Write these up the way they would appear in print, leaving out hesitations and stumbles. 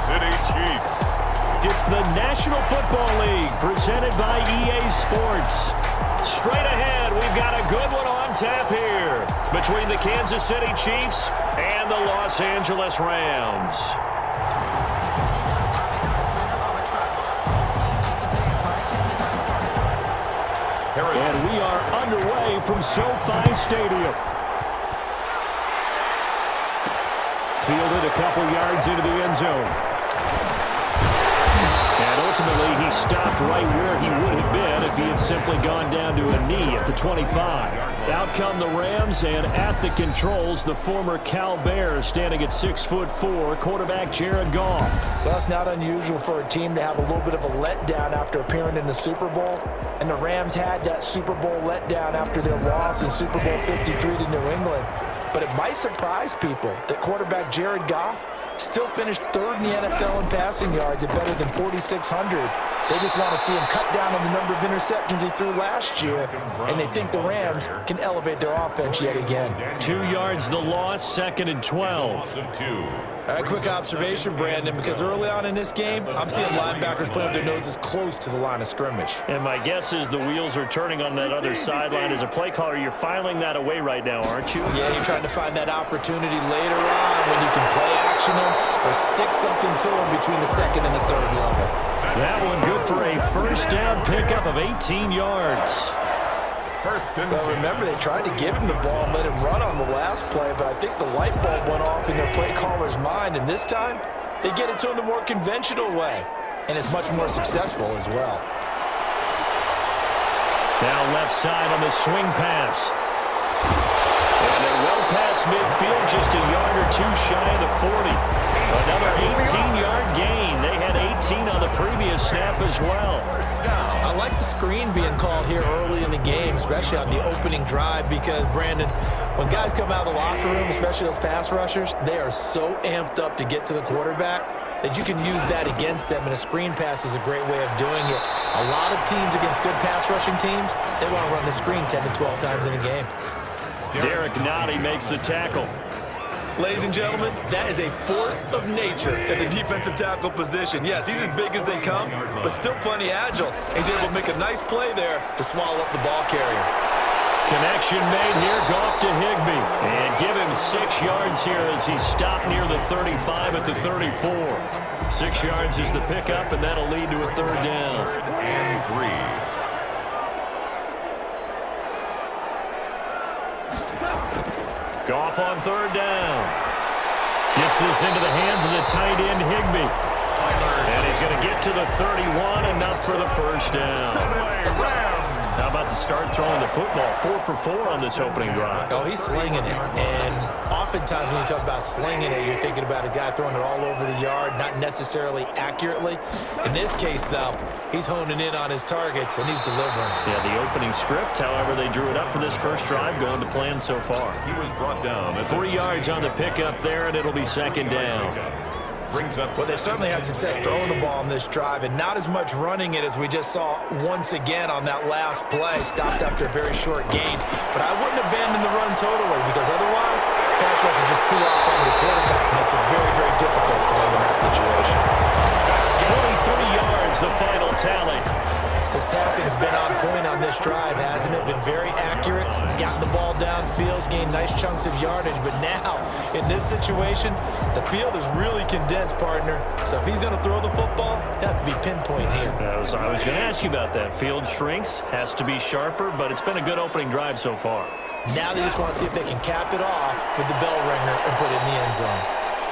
City Chiefs. It's the National Football League presented by EA Sports. Straight ahead, we've got a good one on tap here between the Kansas City Chiefs and the Los Angeles Rams. And we are underway from SoFi Stadium. Fielded a couple yards into the end zone. And ultimately, he stopped right where he would have been if he had simply gone down to a knee at the 25. Out come the Rams, and at the controls, the former Cal Bear standing at 6'4", quarterback Jared Goff. Well, it's not unusual for a team to have a little bit of a letdown after appearing in the Super Bowl. And the Rams had that Super Bowl letdown after their loss in Super Bowl 53 to New England. But it might surprise people that quarterback Jared Goff still finished third in the NFL in passing yards at better than 4,600. They just want to see him cut down on the number of interceptions he threw last year, and they think the Rams can elevate their offense yet again. 2 yards the loss, 2nd and 12. A quick observation, Brandon, because early on in this game, I'm seeing linebackers playing with their noses close to the line of scrimmage. And my guess is the wheels are turning on that other sideline. As a play caller, you're filing that away right now, aren't you? Yeah, you're trying to find that opportunity later on when you can play action him or stick something to him between the second and the third level. That one good for a first down pickup of 18 yards. Well, remember, they tried to give him the ball and let him run on the last play, but I think the light bulb went off in their play caller's mind, and this time they get it to him the more conventional way, and it's much more successful as well. Now left side on the swing pass. And they're well past midfield, just a yard or two shy of the 40. Another 18-yard gain. They had 18 on the previous snap as well. I like the screen being called here early in the game, especially on the opening drive, because, Brandon, when guys come out of the locker room, especially those pass rushers, they are so amped up to get to the quarterback that you can use that against them, and a screen pass is a great way of doing it. A lot of teams against good pass rushing teams, they want to run the screen 10 to 12 times in a game. Derek Nottie makes the tackle. Ladies and gentlemen, that is a force of nature at the defensive tackle position. Yes, he's as big as they come, but still plenty agile. He's able to make a nice play there to swallow up the ball carrier. Connection made here, Goff to Higbee. And give him 6 yards here as he stopped near the 35 at the 34. 6 yards is the pickup, and that'll lead to a third down. And 3. Goff on third down. Gets this into the hands of the tight end, Higbee. And he's going to get to the 31, enough for the first down. How about the start throwing the football? 4 for 4 on this opening drive. Oh, he's slinging it. And oftentimes when you talk about slinging it, you're thinking about a guy throwing it all over the yard, not necessarily accurately. In this case, though, he's honing in on his targets, and he's delivering. Yeah, the opening script, however, they drew it up for this first drive, going to plan so far. He was brought down. 3 yards on the pickup there, and it'll be second down. Well, they certainly had success throwing the ball on this drive, and not as much running it as we just saw once again on that last play. Stopped after a very short gain. But I wouldn't abandon the run totally, because otherwise, pass rush is just too off on your quarterback. Makes it very, very difficult for him in that situation. 23 yards, the final tally. His passing has been on point on this drive, hasn't it? Been very accurate, gotten the ball downfield, gained nice chunks of yardage. But now, in this situation, the field is really condensed, partner. So if he's going to throw the football, it has to be pinpoint here. I was going to ask you about that. Field shrinks, has to be sharper, but it's been a good opening drive so far. Now they just want to see if they can cap it off with the bell ringer and put it in the end zone.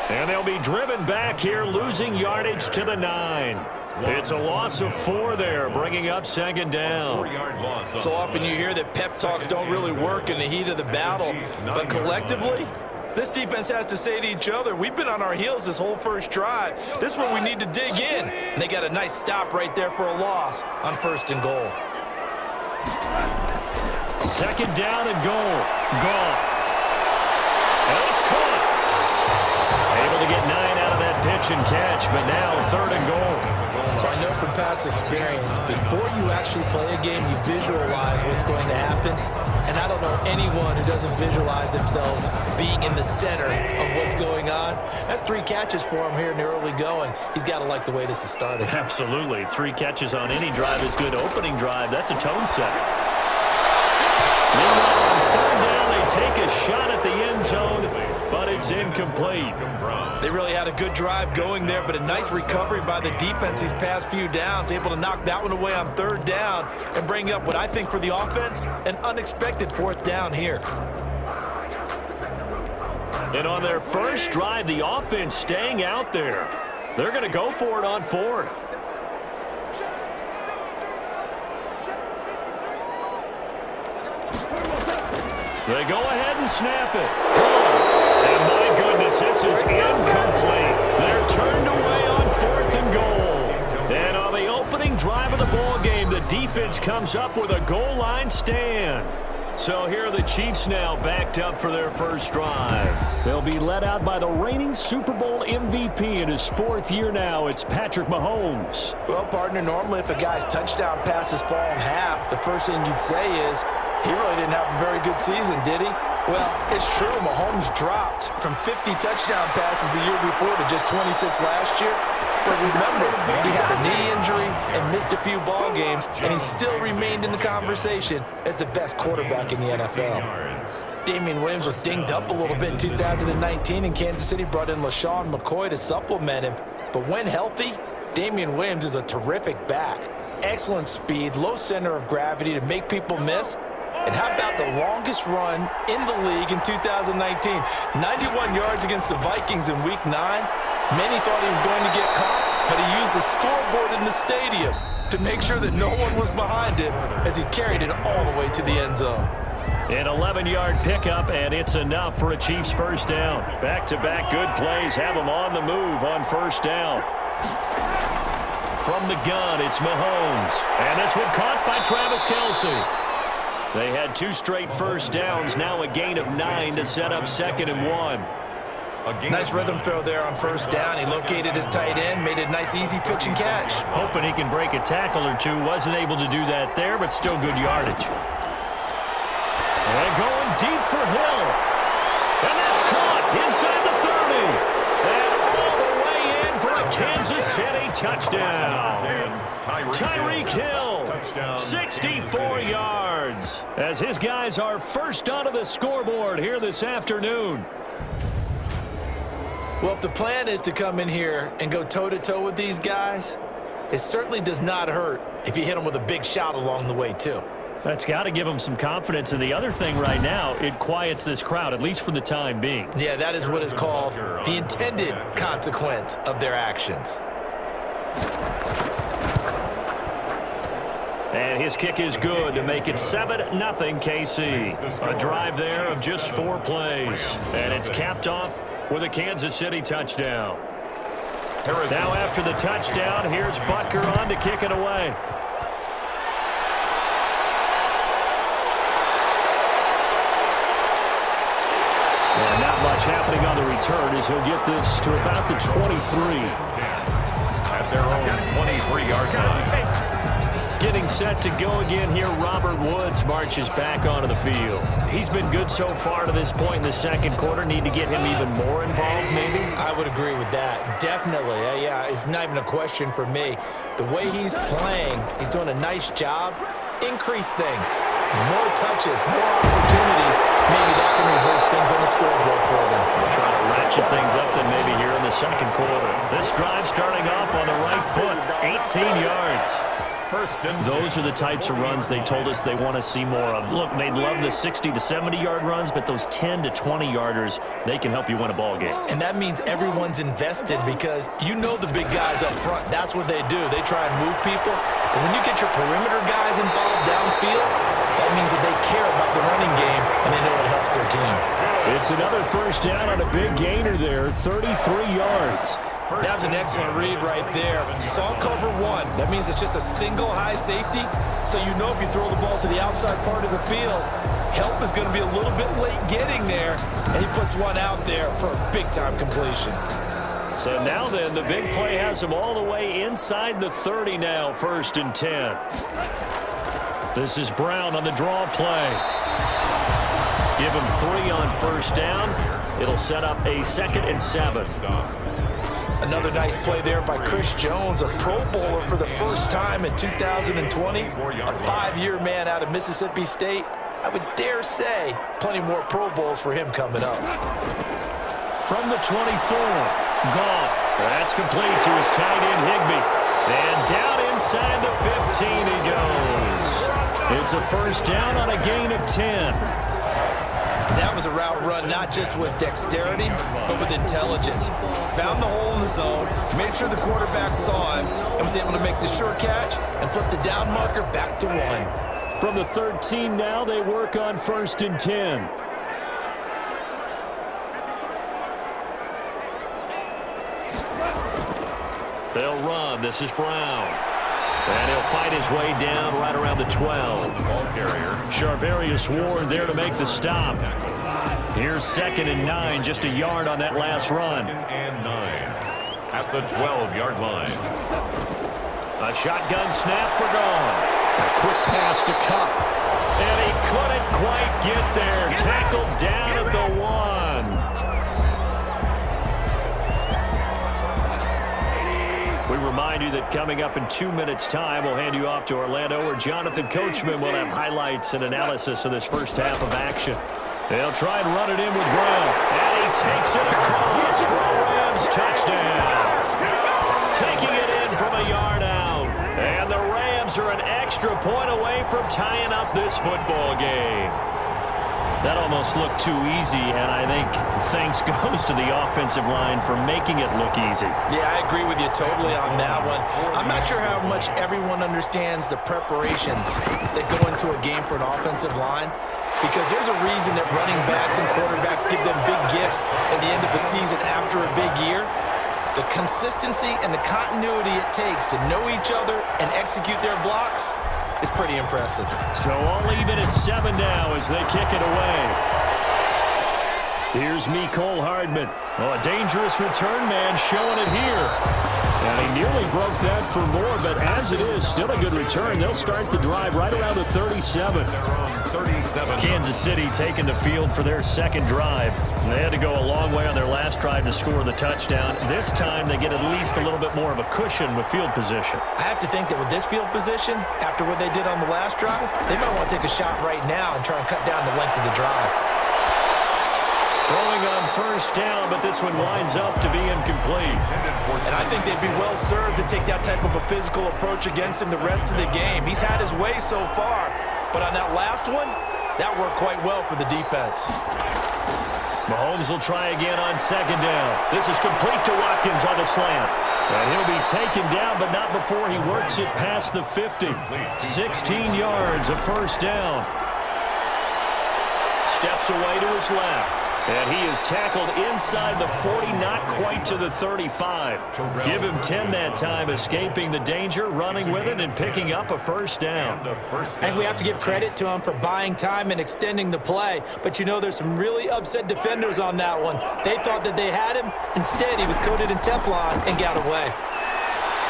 And they'll be driven back here, losing yardage to the 9. It's a loss of 4 there, bringing up second down. So often you hear that pep talks don't really work in the heat of the battle, but collectively, this defense has to say to each other, we've been on our heels this whole first drive. This is where we need to dig in. And they got a nice stop right there for a loss on 1st and goal. Second down and goal. Goff. And it's caught. Able to get 9 out of that pitch and catch, but now 3rd and goal. So I know from past experience, before you actually play a game, you visualize what's going to happen. And I don't know anyone who doesn't visualize themselves being in the center of what's going on. That's 3 catches for him here in the early going. He's got to like the way this is starting. Absolutely. 3 catches on any drive is good. Opening drive, that's a tone setter. Meanwhile, on third down, they take a shot at the end zone, but it's incomplete. They really had a good drive going there, but a nice recovery by the defense these past few downs, able to knock that one away on third down and bring up what I think for the offense, an unexpected 4th down here. And on their first drive, the offense staying out there. They're going to go for it on 4th. They go ahead and snap it. And my goodness, this is incomplete. They're turned away on 4th and goal. And on the opening drive of the ball game, the defense comes up with a goal line stand. So here are the Chiefs now backed up for their first drive. They'll be led out by the reigning Super Bowl MVP in his 4th year now. It's Patrick Mahomes. Well, partner, normally if a guy's touchdown passes fall in half, the first thing you'd say is, he really didn't have a very good season, did he? Well, it's true. Mahomes dropped from 50 touchdown passes the year before to just 26 last year. But remember, he had a knee injury and missed a few ball games, and he still remained in the conversation as the best quarterback in the NFL. Damian Williams was dinged up a little bit in 2019, and Kansas City brought in LaShawn McCoy to supplement him. But when healthy, Damian Williams is a terrific back. Excellent speed, low center of gravity to make people miss. And how about the longest run in the league in 2019? 91 yards against the Vikings in Week 9. Many thought he was going to get caught, but he used the scoreboard in the stadium to make sure that no one was behind him as he carried it all the way to the end zone. An 11-yard pickup, and it's enough for a Chiefs first down. Back-to-back good plays have them on the move on first down. From the gun, it's Mahomes. And this one caught by Travis Kelce. They had 2 straight first downs, now a gain of 9 to set up 2nd and 1. Nice rhythm throw there on first down. He located his tight end, made a nice easy pitch and catch. Hoping he can break a tackle or two. Wasn't able to do that there, but still good yardage. And going deep for Hill. And that's caught inside the 30. And all the way in for a Kansas City touchdown. Tyreek Hill, 64 yards, as his guys are first onto the scoreboard here this afternoon. Well, if the plan is to come in here and go toe-to-toe with these guys, it certainly does not hurt if you hit them with a big shot along the way, too. That's got to give them some confidence. And the other thing right now, it quiets this crowd, at least for the time being. Yeah, that is what is called the intended consequence of their actions. And his kick is good to make it 7-0 KC. A drive there of just 4 plays. And it's capped off with a Kansas City touchdown. Now after the touchdown, here's Butker on to kick it away. And not much happening on the return as he'll get this to about the 23. At their own 23-yard line. Getting set to go again here, Robert Woods marches back onto the field. He's been good so far to this point in the second quarter. Need to get him even more involved, maybe? I would agree with that. Definitely. Yeah, it's not even a question for me. The way he's playing, he's doing a nice job. Increase things. More touches, more opportunities. Maybe that can reverse things on the scoreboard for them. We'll try to ratchet things up then maybe here in the second quarter. This drive starting off on the right foot, 18 yards. Those are the types of runs they told us they want to see more of. Look, they'd love the 60 to 70-yard runs, but those 10 to 20-yarders, they can help you win a ball game. And that means everyone's invested because you know the big guys up front. That's what they do. They try and move people. But when you get your perimeter guys involved downfield, that means that they care about the running game and they know it helps their team. It's another first down on a big gainer there, 33 yards. That was an excellent read right there. Saw cover 1. That means it's just a single high safety. So you know if you throw the ball to the outside part of the field, help is going to be a little bit late getting there. And he puts one out there for a big-time completion. So now then, the big play has him all the way inside the 30 now, 1st and 10. This is Brown on the draw play. Give him 3 on first down. It'll set up a 2nd and 7. Another nice play there by Chris Jones, a Pro Bowler for the first time in 2020. A 5-year man out of Mississippi State. I would dare say plenty more Pro Bowls for him coming up. From the 24, Goff. That's complete to his tight end, Higbee. And down inside the 15 he goes. It's a first down on a gain of 10. That was a route run not just with dexterity, but with intelligence. Found the hole in the zone, made sure the quarterback saw him, and was able to make the sure catch and flip the down marker back to 1. From the 13 now, they work on 1st and 10. They'll run. This is Brown. And he'll fight his way down right around the 12. Ball carrier. Charvarius Ward there to make the stop. Here's 2nd and 9, just a yard on that last run. 2nd and 9 at the 12-yard line. A shotgun snap for Goff. A quick pass to Cup. And he couldn't quite get there. Tackled down at the 1. We remind you that coming up in 2 minutes' time, we'll hand you off to Orlando, where Jonathan Coachman will have highlights and analysis of this first half of action. They'll try and run it in with Brown. And he takes it across for a Rams touchdown. Taking it in from a yard out. And the Rams are an extra point away from tying up this football game. That almost looked too easy, and I think thanks goes to the offensive line for making it look easy. Yeah, I agree with you totally on that one. I'm not sure how much everyone understands the preparations that go into a game for an offensive line, because there's a reason that running backs and quarterbacks give them big gifts at the end of the season after a big year. The consistency and the continuity it takes to know each other and execute their blocks is pretty impressive. So all even at 7 now as they kick it away. Here's Mecole Hardman. Oh, a dangerous return man showing it here. And he nearly broke that for more, but as it is, still a good return. They'll start the drive right around the 37. They're on 37. Kansas City taking the field for their second drive. They had to go a long way on their last drive to score the touchdown. This time they get at least a little bit more of a cushion with field position. I have to think that with this field position, after what they did on the last drive, they might want to take a shot right now and try and cut down the length of the drive. Throwing on first down, but this one winds up to be incomplete. And I think they'd be well served to take that type of a physical approach against him the rest of the game. He's had his way so far, but on that last one, that worked quite well for the defense. Mahomes will try again on 2nd down. This is complete to Watkins on the slant. And he'll be taken down, but not before he works it past the 50. 16 yards of first down. Steps away to his left. And he is tackled inside the 40, not quite to the 35. Give him 10 that time, escaping the danger, running with it, and picking up a first down. I think we have to give credit to him for buying time and extending the play. But you know, there's some really upset defenders on that one. They thought that they had him. Instead, he was coated in Teflon and got away.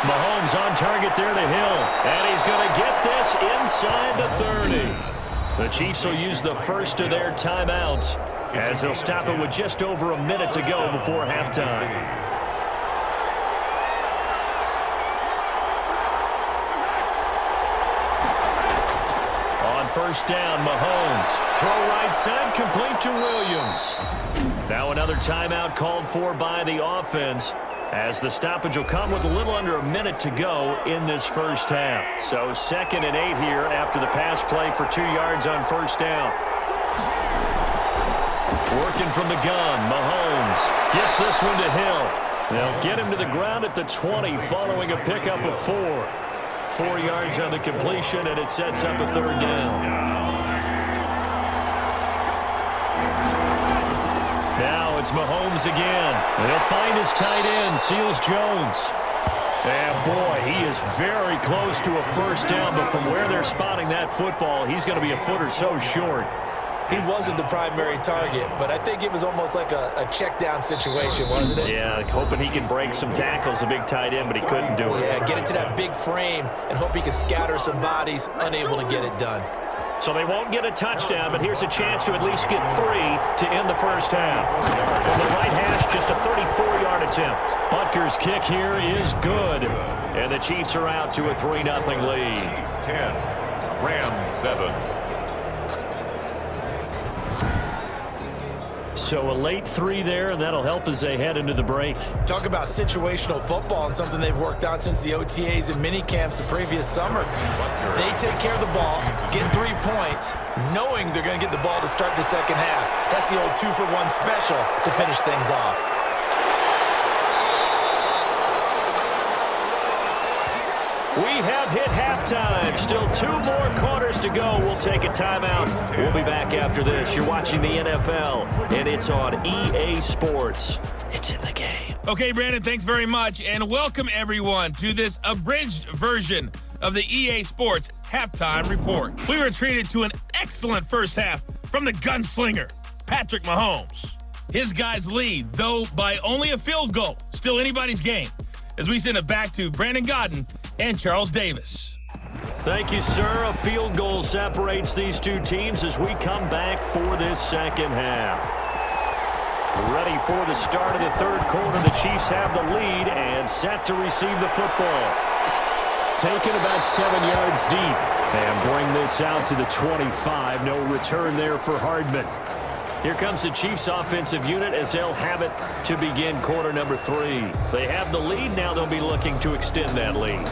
Mahomes on target there to Hill. And he's going to get this inside the 30. The Chiefs will use the first of their timeouts, as they'll stop it with just over a minute to go before halftime. On first down, Mahomes. Throw right side, complete to Williams. Now another timeout called for by the offense, as the stoppage will come with a little under a minute to go in this first half. So 2nd and 8 here after the pass play for 2 yards on first down. Working from the gun, Mahomes gets this one to Hill. They'll get him to the ground at the 20 following a pickup of 4. 4 yards on the completion, and it sets up a 3rd down. Now it's Mahomes again. He'll find his tight end, Seals Jones. And boy, he is very close to a first down, but from where they're spotting that football, he's going to be a foot or so short. He wasn't the primary target, but I think it was almost like a check down situation, wasn't it? Yeah, hoping he can break some tackles, a big tight end, but he couldn't do it. Yeah, get into that big frame and hope he could scatter some bodies, unable to get it done. So they won't get a touchdown, but here's a chance to at least get 3 to end the first half. From the right hash, just a 34-yard attempt. Butker's kick here is good. And the Chiefs are out to a 3-0 lead. Chiefs 10, Rams 7. So a late 3 there, and that'll help as they head into the break. Talk about situational football and something they've worked on since the OTAs and mini camps the previous summer. They take care of the ball, get 3 points, knowing they're going to get the ball to start the second half. That's the old 2-for-1 special to finish things off. We have hit halftime. Still 2 more quarters to go. We'll take a timeout. We'll be back after this. You're watching the NFL, and it's on EA Sports. It's in the game. Okay, Brandon, thanks very much, and welcome everyone to this abridged version of the EA Sports Halftime Report. We were treated to an excellent first half from the gunslinger, Patrick Mahomes. His guys lead, though by only a field goal. Still anybody's game, as we send it back to Brandon Godden and Charles Davis. Thank you, sir. A field goal separates these two teams as we come back for this second half. Ready for the start of the third quarter. The Chiefs have the lead and set to receive the football. Taken about 7 yards deep. And bring this out to the 25. No return there for Hardman. Here comes the Chiefs offensive unit as they'll have it to begin quarter number 3. They have the lead. Now they'll be looking to extend that lead.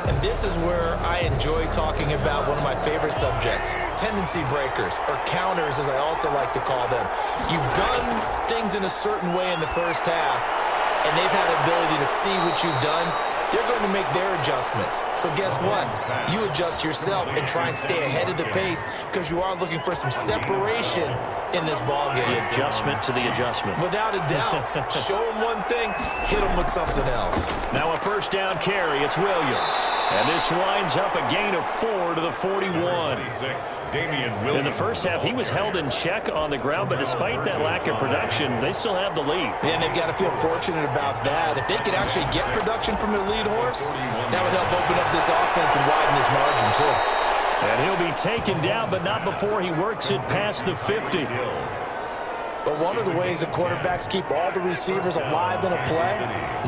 And this is where I enjoy talking about one of my favorite subjects, tendency breakers, or counters as I also like to call them. You've done things in a certain way in the first half, and they've had the ability to see what you've done. They're going to make their adjustments. So guess what? You adjust yourself and try and stay ahead of the pace because you are looking for some separation in this ball game. The adjustment to the adjustment. Without a doubt. Show them one thing, hit them with something else. Now a first down carry. It's Williams. And this winds up a gain of 4 to the 41. In the first half, he was held in check on the ground, but despite that lack of production, they still have the lead. Yeah, and they've got to feel fortunate about that. If they could actually get production from their lead horse, that would help open up this offense and widen this margin too. And he'll be taken down, but not before he works it past the 50. But one of the ways the quarterbacks keep all the receivers alive in a play,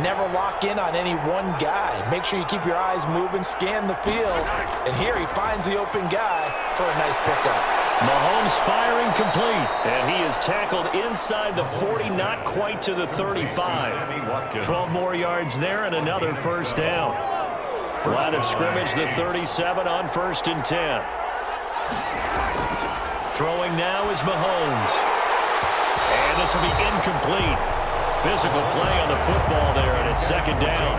never lock in on any one guy. Make sure you keep your eyes moving, scan the field, and here he finds the open guy for a nice pickup. Mahomes firing complete, and he is tackled inside the 40, not quite to the 35. 12 more yards there and another first down. Line of scrimmage, the 37 on 1st and 10. Throwing now is Mahomes. And this will be incomplete. Physical play on the football there, and it's second down.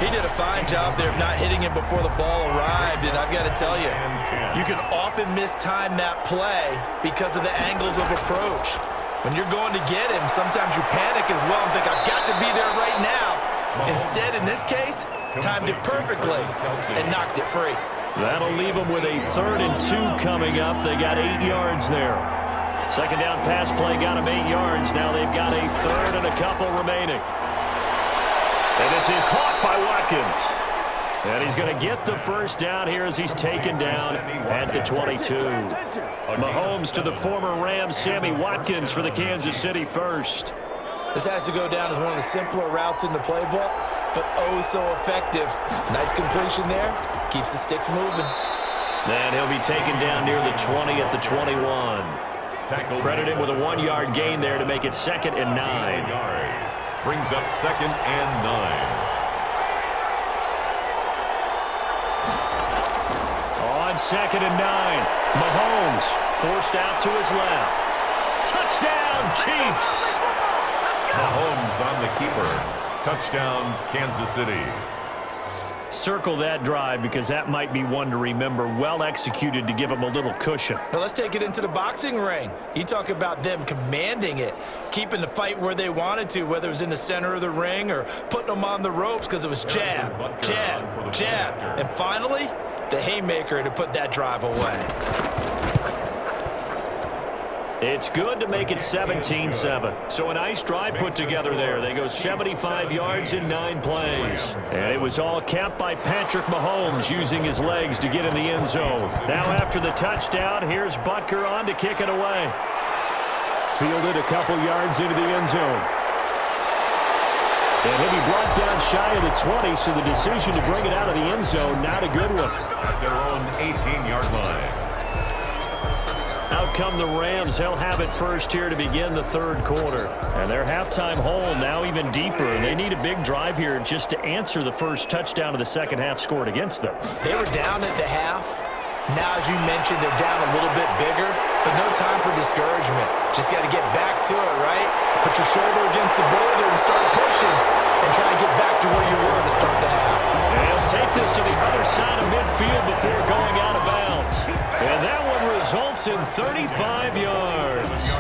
He did a fine job there of not hitting him before the ball arrived, and I've got to tell you, you can often mistime that play because of the angles of approach. When you're going to get him, sometimes you panic as well and think, I've got to be there right now. Instead, in this case, timed it perfectly and knocked it free. That'll leave them with a 3rd and 2 coming up. They got 8 yards there. Second down pass play got him 8 yards. Now they've got a 3rd and a couple remaining. And this is caught by Watkins. And he's going to get the first down here as he's taken down at the 22. Mahomes to the former Rams, Sammy Watkins for the Kansas City first. This has to go down as one of the simpler routes in the playbook, but oh so effective. Nice completion there. Keeps the sticks moving. And he'll be taken down near the 20 at the 21. Credited with a 1-yard gain there to make it 2nd and 9. Brings up 2nd and 9. On 2nd and 9, Mahomes forced out to his left. Touchdown, Chiefs! Mahomes on the keeper. Touchdown, Kansas City. Circle that drive because that might be one to remember. Well executed to give him a little cushion. Now let's take it into the boxing ring. You talk about them commanding it, keeping the fight where they wanted to, whether it was in the center of the ring or putting them on the ropes because it was jab, jab, jab. And finally, the haymaker to put that drive away. It's good to make it 17-7. So a nice drive put together there. They go 75 yards in 9 plays. And it was all capped by Patrick Mahomes using his legs to get in the end zone. Now after the touchdown, here's Butker on to kick it away. Fielded a couple yards into the end zone. And he'll be brought down shy of the 20, so the decision to bring it out of the end zone, not a good one. At their own 18-yard line. Out come the Rams. They'll have it first here to begin the third quarter. And their halftime hole now even deeper. They need a big drive here just to answer the first touchdown of the second half scored against them. They were down at the half. Now, as you mentioned, they're down a little bit bigger, but no time for discouragement. Just got to get back to it, right? Put your shoulder against the boulder and start pushing and try and get back to where you were to start the half. And he'll take this to the other side of midfield before going out of bounds. And that one results in 35 yards.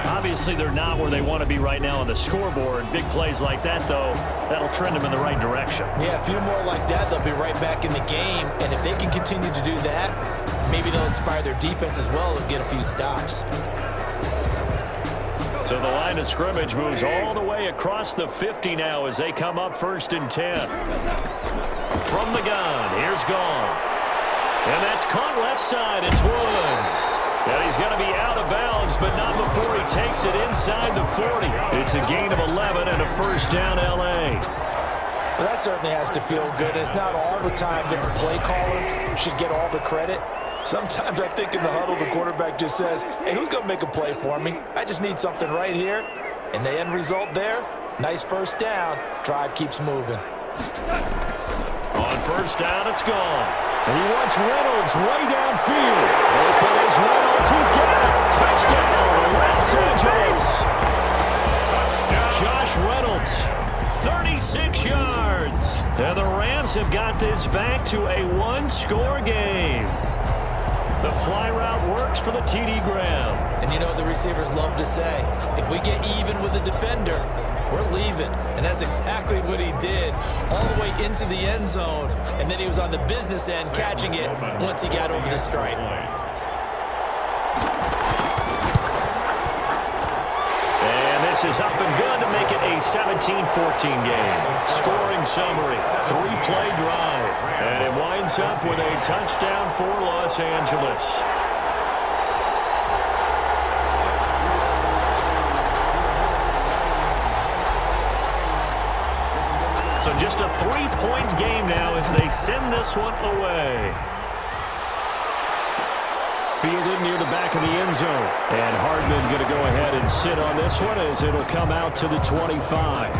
Obviously, they're not where they want to be right now on the scoreboard. Big plays like that, though, that'll trend them in the right direction. Yeah, a few more like that, they'll be right back in the game. And if they can continue to do that, maybe they'll inspire their defense as well and get a few stops. So the line of scrimmage moves all the way across the 50 now as they come up 1st and 10. From the gun, here's Goff. And that's caught left side. It's Woods. And he's going to be out of bounds, but not before he takes it inside the 40. It's a gain of 11 and a first down L.A. Well, that certainly has to feel good. It's not all the time that the play caller should get all the credit. Sometimes I think in the huddle, the quarterback just says, hey, who's going to make a play for me? I just need something right here. And the end result there, nice first down. Drive keeps moving. On first down, it's gone. And he wants Reynolds way downfield. Open is Reynolds. He's got it. Touchdown, Los Angeles. Josh Reynolds, 36 yards. And the Rams have got this back to a one-score game. The fly route works for the TD Graham. And you know what the receivers love to say? If we get even with the defender, we're leaving. And that's exactly what he did all the way into the end zone. And then he was on the business end catching it once he got over the stripe. And this is up and good to make it a 17-14 game. Scoring summary, 3-play drive. And it winds up with a touchdown for Los Angeles. So just a 3-point game now as they send this one away. Fielded near the back of the end zone. And Hardman going to go ahead and sit on this one as it'll come out to the 25.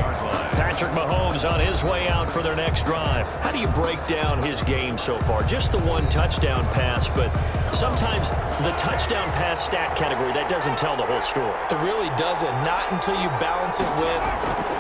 Patrick Mahomes on his way out for their next drive. How do you break down his game so far? Just the one touchdown pass, but sometimes the touchdown pass stat category, that doesn't tell the whole story. It really doesn't. Not until you balance it with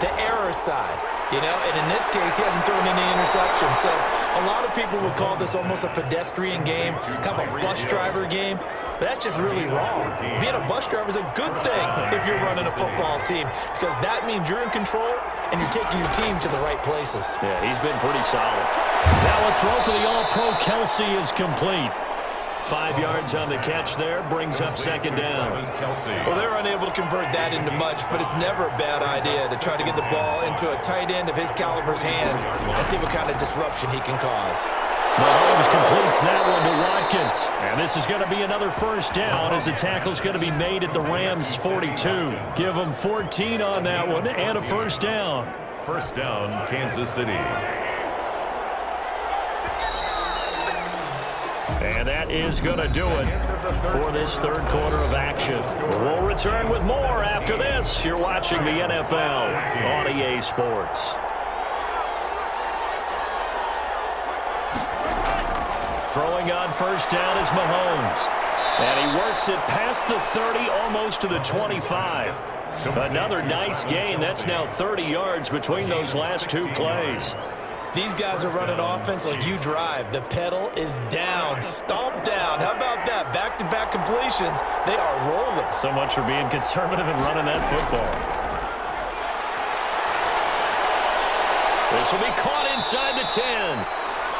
the error side. You know, and in this case, he hasn't thrown any interceptions. So a lot of people would call this almost a pedestrian game, kind of a bus driver game. But that's just really wrong. Being a bus driver is a good thing if you're running a football team, because that means you're in control and you're taking your team to the right places. Yeah, he's been pretty solid. Now a throw for the All-Pro Kelsey is complete. 5 yards on the catch there, brings up second down. Well, they're unable to convert that into much, but it's never a bad idea to try to get the ball into a tight end of his caliber's hands and see what kind of disruption he can cause. Mahomes completes that one to Watkins. And this is going to be another first down as the tackle's going to be made at the Rams' 42. Give them 14 on that one and a first down. First down, Kansas City. And that is going to do it for this third quarter of action. We'll return with more after this. You're watching the NFL on EA Sports. Throwing on first down is Mahomes. And he works it past the 30, almost to the 25. Another nice gain. That's now 30 yards between those last two plays. These guys are running offense like you drive. The pedal is down, stomped down. How about that? Back-to-back completions. They are rolling. So much for being conservative and running that football. This will be caught inside the 10.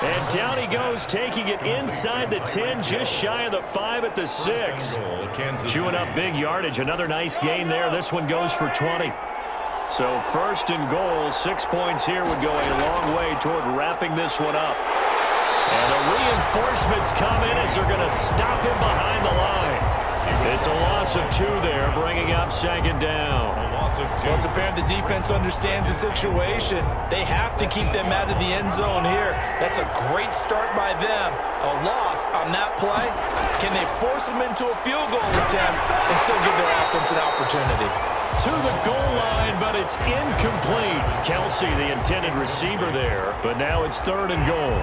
And down he goes, taking it inside the 10, just shy of the 5 at the 6. Chewing up big yardage. Another nice gain there. This one goes for 20. So first and goal, 6 points here would go a long way toward wrapping this one up. And the reinforcements come in as they're going to stop him behind the line. It's a loss of 2 there, bringing up second down. Well, it's apparent the defense understands the situation. They have to keep them out of the end zone here. That's a great start by them. A loss on that play. Can they force them into a field goal attempt and still give their offense an opportunity? To the goal line, but it's incomplete. Kelsey, the intended receiver there, but now it's third and goal.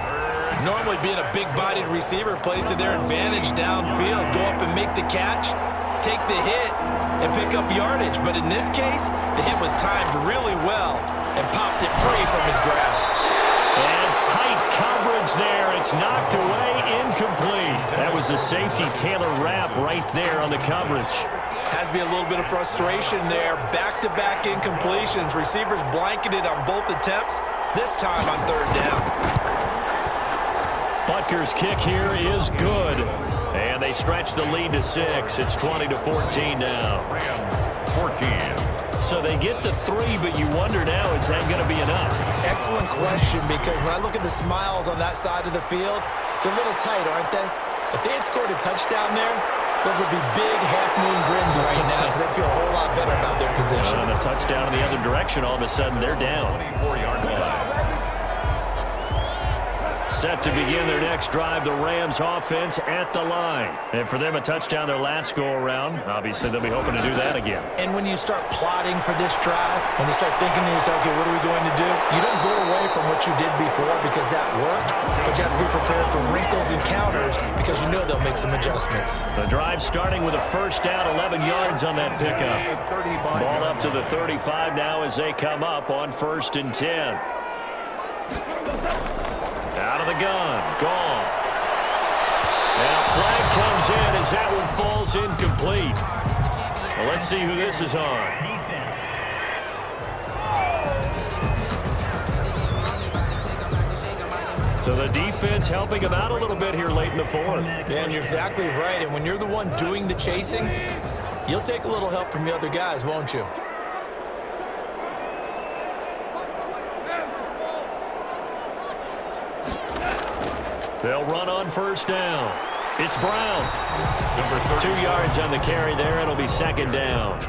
Normally being a big-bodied receiver plays to their advantage downfield. Go up and make the catch, take the hit, and pick up yardage. But in this case, the hit was timed really well and popped it free from his grasp. And tight coverage there. It's knocked away, incomplete. That was a safety Taylor Rapp right there on the coverage. Has to be a little bit of frustration there. Back-to-back incompletions. Receivers blanketed on both attempts, this time on third down. Butker's kick here is good. And they stretch the lead to 6. It's 20-14 now. Rams 14. So they get the 3, but you wonder now, is that going to be enough? Excellent question, because when I look at the smiles on that side of the field, they're a little tight, aren't they? If they had scored a touchdown there, those would be big half-moon grins right now because they'd feel a whole lot better about their position. And a touchdown in the other direction, all of a sudden they're down. 24-yard line. Set to begin their next drive, the Rams offense at the line. And for them, a touchdown their last go-around. Obviously, they'll be hoping to do that again. And when you start plotting for this drive, when you start thinking to yourself, okay, what are we going to do? You don't go away from what you did before because that worked, but you have to be prepared for wrinkles and counters because you know they'll make some adjustments. The drive starting with a first down, 11 yards on that pickup. Ball up to the 35 now as they come up on 1st and 10. Out of the gun, Goff. And a flag comes in as that one falls incomplete. Well, let's see who this is on. So the defense helping him out a little bit here late in the 4th. Yeah, and you're exactly right. And when you're the one doing the chasing, you'll take a little help from the other guys, won't you? They'll run on 1st down. It's Brown. 2 yards on the carry there. It'll be 2nd down.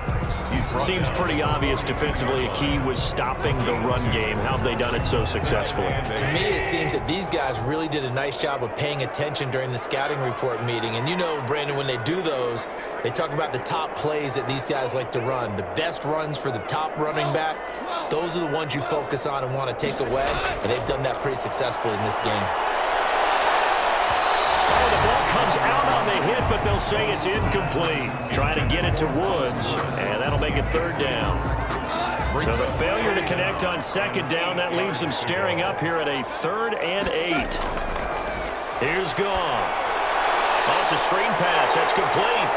Seems pretty obvious defensively a key was stopping the run game. How have they done it so successfully? To me, it seems that these guys really did a nice job of paying attention during the scouting report meeting. And you know, Brandon, when they do those, they talk about the top plays that these guys like to run. The best runs for the top running back, those are the ones you focus on and want to take away. And they've done that pretty successfully in this game. The ball comes out on the hit, but they'll say it's incomplete. Trying to get it to Woods, and that'll make it 3rd down. So the failure to connect on 2nd down, that leaves them staring up here at a 3rd and 8. Here's Goff. Oh, it's a screen pass. That's complete.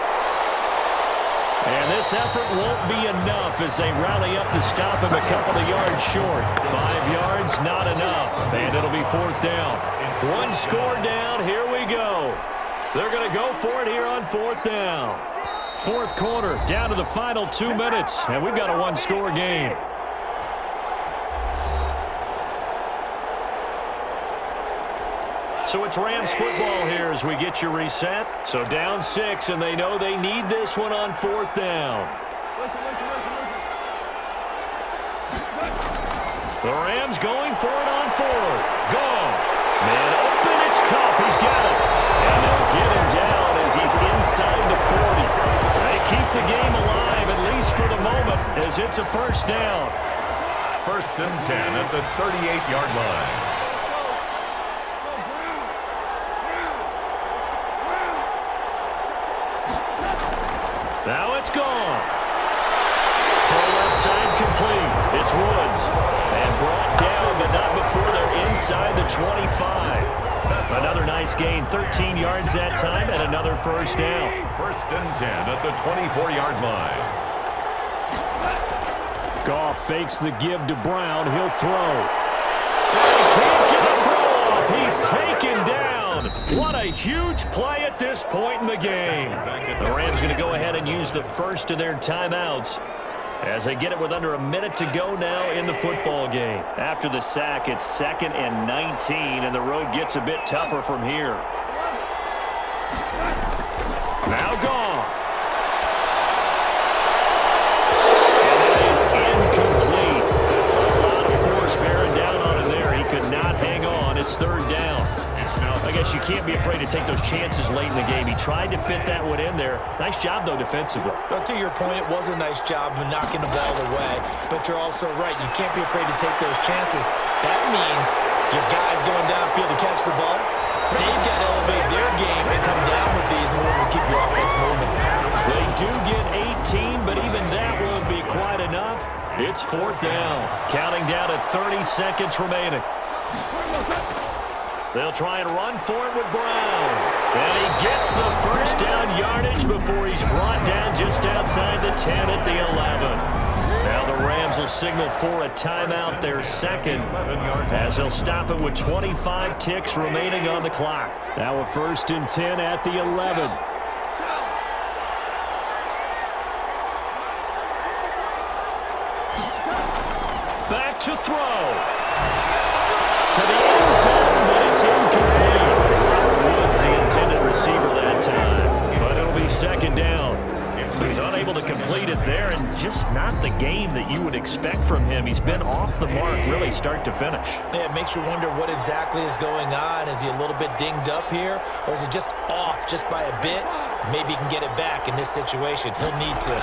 And this effort won't be enough as they rally up to stop him a couple of yards short. 5 yards, not enough, and it'll be 4th down. 1 score down, here we go. They're going to go for it here on 4th down. 4th quarter, down to the final 2 minutes, and we've got a 1-score game. So it's Rams football here as we get you reset. So down 6, and they know they need this one on 4th down. The Rams going for it on 4th. Goff. Man open, it's Cup. He's got it. And they'll get him down as he's inside the 40. They keep the game alive, at least for the moment, as it's a 1st down. 1st and 10 at the 38-yard line. Now it's Goff. Throw left side complete. It's Woods. And brought down, but not before they're inside the 25. Another nice gain, 13 yards that time, and another 1st down. 1st and 10 at the 24-yard line. Goff fakes the give to Brown. He'll throw. And he can't get the throw off. He's taken down. What a huge play at this point in the game. The Rams going to go ahead and use the first of their timeouts as they get it with under a minute to go now in the football game. After the sack, it's 2nd and 19, and the road gets a bit tougher from here. Now Goff. And that is incomplete. A lot of force bearing down on him there. He could not hang on. It's 3rd down. I guess you can't be afraid to take those chances late in the game. He tried to fit that one in there. Nice job, though, defensively. Well, to your point, it was a nice job of knocking the ball away. But you're also right. You can't be afraid to take those chances. That means your guys going downfield to catch the ball, they've got to elevate their game and come down with these in order to keep your offense moving. They do get 18, but even that won't be quite enough. It's 4th down. Counting down to 30 seconds remaining. They'll try and run for it with Brown. And he gets the first down yardage before he's brought down just outside the 10 at the 11. Now the Rams will signal for a timeout, their second, as they'll stop it with 25 ticks remaining on the clock. Now a 1st and 10 at the 11. Back to throw. To the end zone, but it's incomplete. Woods, the intended receiver that time. But it'll be 2nd down. He's unable to complete it there, and just not the game that you would expect from him. He's been off the mark really start to finish. Yeah, it makes you wonder what exactly is going on. Is he a little bit dinged up here, or is he just off just by a bit? Maybe he can get it back in this situation. He'll need to.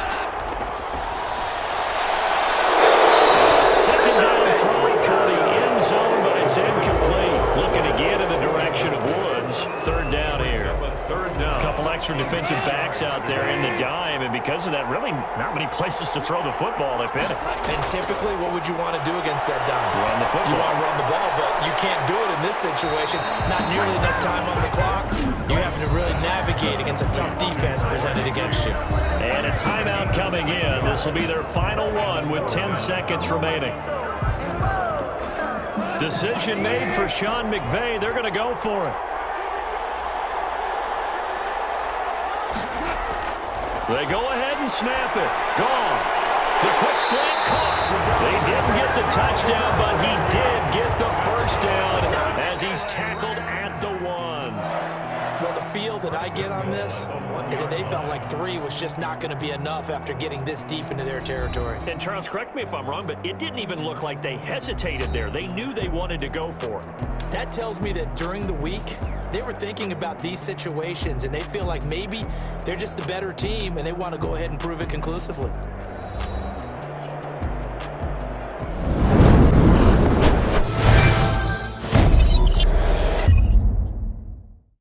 2nd down throw for the end zone, but it's incomplete. Looking again in the direction of Woods. 3rd down here. A couple extra defensive backs out there in the dime, and because of that, really not many places to throw the football, if any. And typically, what would you want to do against that dime? Run the football. You want to run the ball, but you can't do it in this situation. Not nearly enough time on the clock. You're having to really navigate against a tough defense presented against you. And a timeout coming in. This will be their final one with 10 seconds remaining. Decision made for Sean McVay. They're going to go for it. They go ahead and snap it. Gone. The quick slant caught. They didn't get the touchdown, but he did get the first down as he's tackled at the 1. Well, the feel that I get on this is that they felt like 3 was just not going to be enough after getting this deep into their territory. And Charles, correct me if I'm wrong, but it didn't even look like they hesitated there. They knew they wanted to go for it. That tells me that during the week, they were thinking about these situations, and they feel like maybe they're just the better team, and they want to go ahead and prove it conclusively.